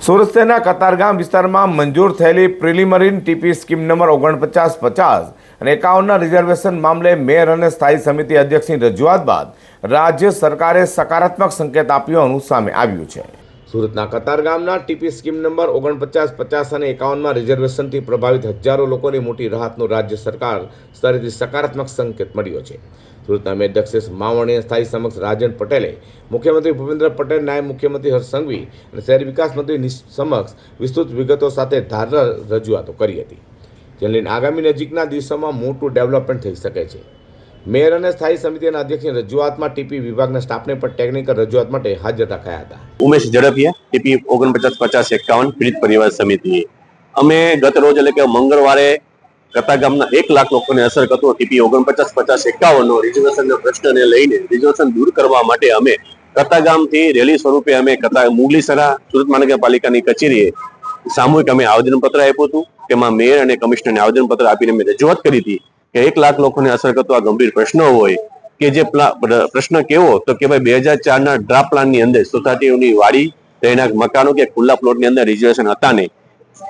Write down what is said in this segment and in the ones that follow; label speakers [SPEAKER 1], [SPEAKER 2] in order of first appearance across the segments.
[SPEAKER 1] સુરત શહેરના કતારગામ વિસ્તારમાં મંજૂર થયેલી પ્રિલિમરી ટીપી સ્કીમ નંબર 4950 અને 51ના રિઝર્વેશન મામલે મેયર અને સ્થાયી સમિતિ અધ્યક્ષની રજૂઆત બાદ રાજ્ય સરકારે સકારાત્મક સંકેત આપ્યો હોવાનું સામે આવ્યું છે। સુરતના કતારગામના ટીપી સ્કીમ નંબર 4950 અને 51માં રિઝર્વેશનથી પ્રભાવિત હજારો લોકોને મોટી રાહતનો રાજ્ય સરકાર સ્તરેથી સકારાત્મક સંકેત મળ્યો છે। સુરતના મેયર માવણી સ્થાયી સમક્ષ રાજન પટેલે મુખ્યમંત્રી ભૂપેન્દ્ર પટેલ, નાયબ મુખ્યમંત્રી હર્ષ સંઘવી અને શહેરી વિકાસ મંત્રી સમક્ષ વિસ્તૃત વિગતો સાથે ધારદાર રજૂઆતો કરી હતી, જેને લઈને આગામી નજીકના દિવસોમાં મોટું ડેવલપમેન્ટ થઈ શકે છે। મેયર અને સ્થાયી સમિતિના અધ્યક્ષની રજૂઆતમાં ટીપી વિભાગના સ્ટાફને પણ ટેકનિકલ રજૂઆત માટે હાજર રખાયા હતા।
[SPEAKER 2] ઉમેશ ઝડપિયા, ટીપી 4950-51 પીડિત પરિવાર સમિતિ। અમે ગત રોજ એટલે કે મંગળવારે કતારગામના 1 લાખ લોકોને અસર કરતો ટીપી 4950-51નો રિઝર્વેશનના પ્રશ્નને લઈને રિઝર્વેશન દૂર કરવા માટે અમે કતારગામથી રેલી સ્વરૂપે અમે મુગલીસરા સુરત મહાનગરપાલિકાની કચેરીએ સામૂહિક અમે આવેદનપત્ર આપ્યું હતું। તેમાં મેયર અને કમિશનરને આવેદનપત્ર આપીને અમે રજૂઆત કરી હતી કે 1 લાખ લોકોને અસર કરતો આ ગંભીર પ્રશ્ન હોય કે જે પ્રશ્ન કેવો તો કે ભાઈ 2004ના ડ્રાફ્ટ પ્લાનની અંદર સોસાયટીઓની વાડી, રહેણાંક મકાનો કે ખુલ્લા પ્લોટની અંદર રિઝર્વેશન હતા નહીં,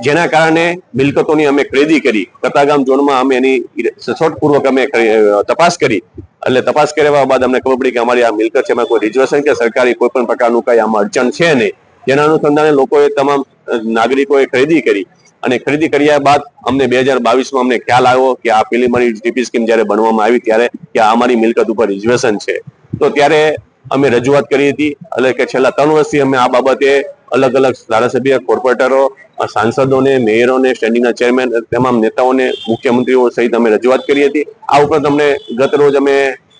[SPEAKER 2] જેના કારણે મિલકતોની અમે ખરીદી કરી। કતારગામ ઝોનમાં અમે એની સચોટપૂર્વક અમે તપાસ કરી, એટલે તપાસ કર્યા બાદ અમને ખબર પડી કે અમારી આ મિલકત છે, એમાં કોઈ રિઝર્વેશન કે સરકારી કોઈ પણ પ્રકારનું કઈ આમાં અડચણ છે નહીં। જેના અનુસંધાને લોકોએ તમામ નાગરિકોએ ખરીદી કરી અને ખરીદી કર્યા બાદ અમને 2022માં અમને ખ્યાલ આવ્યો કે આ પ્રિલિમરી ટીપી સ્કીમ જ્યારે બનવામાં આવી ત્યારે કે અમારી મિલકત ઉપર રિઝર્વેશન છે। તો ત્યારે અમે રજૂઆત કરી હતી, એટલે કે છેલ્લા 3 વર્ષથી અમે આ બાબતે અલગ અલગ ધારાસભ્ય, કોર્પોરેટરો, સાંસદોને, મેયરોને, સ્ટેન્ડિંગના ચેરમેન, તમામ નેતાઓને, મુખ્યમંત્રીઓ સહિત અમે રજૂઆત કરી હતી। આ ઉપરાંત અમને ગત રોજ અમે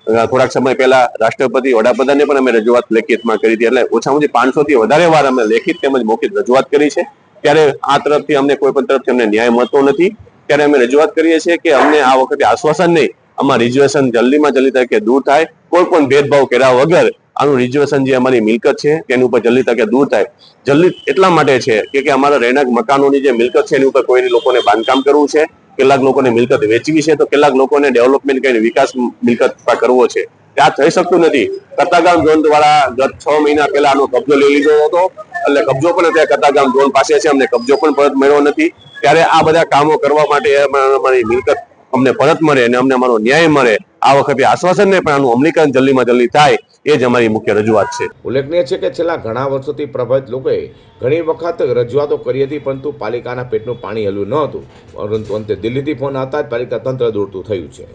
[SPEAKER 2] થોડાક સમય પહેલા રાષ્ટ્રપતિ, વડાપ્રધાનને પણ અમે રજૂઆત લેખિતમાં કરી હતી, એટલે ઓછામાં ઓછી 500 થી વધારે વાર અમે લેખિત તેમજ મૌખિક રજૂઆત કરી છે। ત્યારે આ તરફથી અમને કોઈ પણ તરફથી અમને ન્યાય મળતો નથી। ત્યારે અમે રજૂઆત કરીએ છીએ કે અમને આ વખતે આશ્વાસન નહીં, આમાં રિઝર્વેશન જલ્દીમાં જલ્દી તકે દૂર થાય, કોઈ પણ ભેદભાવ કર્યા વગર આનું રિઝર્વેશન જે અમારી મિલકત છે તેની ઉપર જલ્દી તકે દૂર થાય। જલ્દી એટલા માટે છે કે અમારા રહેણાંક મકાનોની જે મિલકત છે એની ઉપર કોઈ લોકોને બાંધકામ કરવું છે, કેટલાક લોકોને મિલકત વેચવી છે, તો કેટલાક લોકોને ડેવલપમેન્ટ કરીને વિકાસ મિલકત કરવો છે, ત્યાં થઈ શકતું નથી। કતારગામ ઝોન દ્વારા ગત 6 મહિના પહેલા આનો કબજો લઈ લીધો હતો, એટલે કબજો પણ અત્યારે કતારગામ ઝોન પાસે છે, અમને કબજો પણ પરત મળ્યો નથી। ત્યારે આ બધા કામો કરવા માટે અમારી મિલકત અમને પરત મળે અને અમને અમારો ન્યાય મળે, આ વખતે આશ્વાસન નહીં પણ આનું અમલીકરણ જલ્દીમાં જલ્દી થાય, એ જ અમારી મુખ્ય રજૂઆત છે।
[SPEAKER 1] ઉલ્લેખનીય છે કે છેલ્લા ઘણા વર્ષોથી પ્રભાવિત લોકોએ ઘણી વખત રજૂઆતો કરી હતી, પરંતુ પાલિકાના પેટનું પાણી હલ્યું ન હતું, પરંતુ અંતે દિલ્હીથી ફોન આવતા જ પાલિકા તંત્ર દોડતું થયું છે।